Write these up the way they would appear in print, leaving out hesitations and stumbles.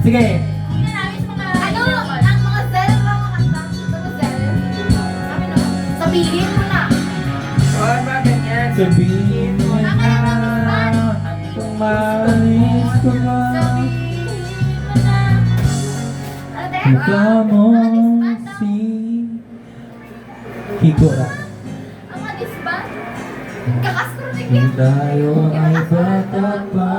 Sige. Hindi namin sa mga... Ano? Ang mga zel, mga kanta. Mga zel. Sabi naman, sabihin mo na. Oh, ba ganyan? Sabihin mo na kung mais ko na. Sabihin mo na. Ano, te? Reklamo si Higora. Ang mga disband? Kakastronik Kung yan. tayo ay bata pa.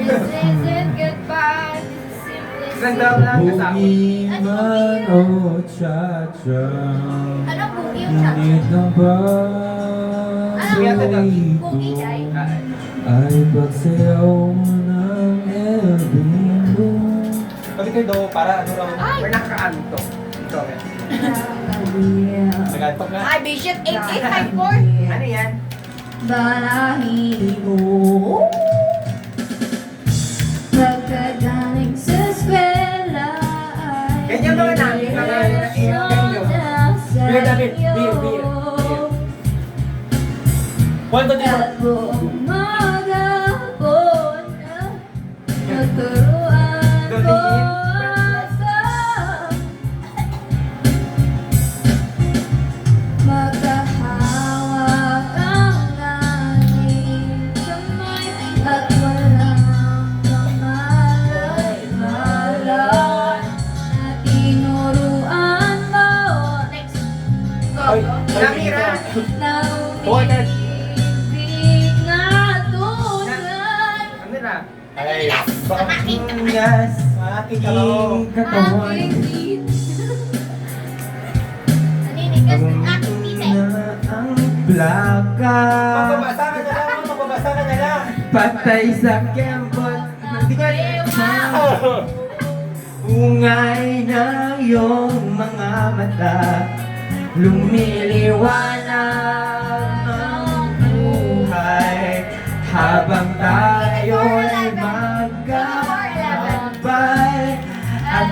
This isn't goodbye. This is simply Ganda mo lang kasama. Bugi man o cha-cha. Ano, bugi yung chat? Ngunit ang Ano? Bugi, ay. ay pagsayaw mo ng elbino. Bakit kayo daw para ano raw? Ay! Or nakaanto. Ito, eh. Nagantok nga. Ay, Bishop 8854. Ano yan? Balahibo. Pagkagaling sa eskwela ay Ganyan naman namin, mga ganyan. Beer, David. Beer, beer. 1, 2, 3, 4. at buong magapon naturuan ko sa magkahawak ang aking kamay at walang kamalay-malay na tinuruan mo. Next. Go. Namira. Na Buwan ka. umiibig na tunay. Ano na? Ay, baka Yes, aking karo. katawan. Aking tit. Naninigas ng aking tite. Ang plaka. Magbabasa ka na lang, magbabasa ka na lang. Patay sa kembot. Hindi ko Ungay ng iyong mga mata. Lumiliwanag ang buhay habang tayo'y magkakabay at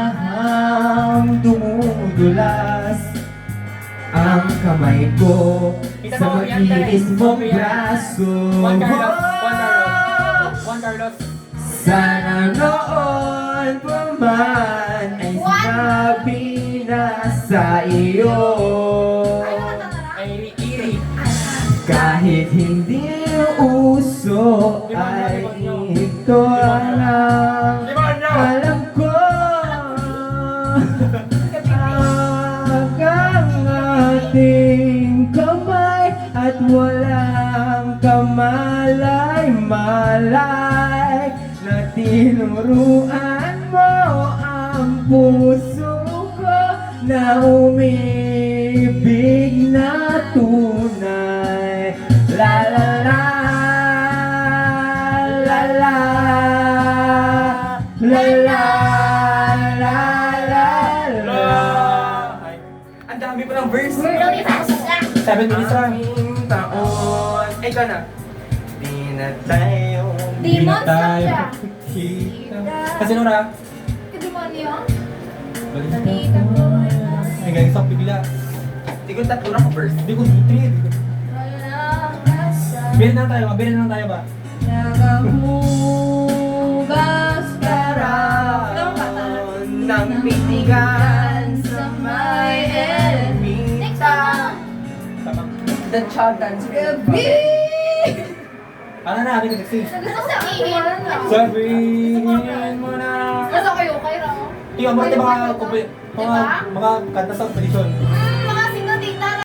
dahan-dahang dumudulas ang kamay ko sa mabilis mong braso. Juan Carlos, Juan Carlos. Juan Carlos. Sana noon pa man ay sinabi na sa iyo Ay, Iri. kahit hindi uso ay ito lang alam ko ang ating kamay at walang kamalay-malay na tinuruan mo ang puso ko na umibig na tunay. La la la la la la la la la la. Ay, ang dami pa ng verse. Pero di pa ako sasla. 7 minutes lang. Aming taon. Ay, ikaw na. Di na tayo. Demon tayo siya. kita. Kasi Nora, Kademonyo. Balita Balita ko. ko. ay galing sa bigla. Di ko tatlo na ko verse. Hindi ko trip. Walang rasa. Bilhin lang tayo ba? Bilhin lang tayo ba? Nagahugas ka raw. Ng pitigan sa may Next song. Tama. The child dance. Gabi. Ano na, hindi ko nag-sing. Gusto sabihin. Sabihin mo na. Gusto kayo kay Raw. Tingnan mo, mga kanta sa competition.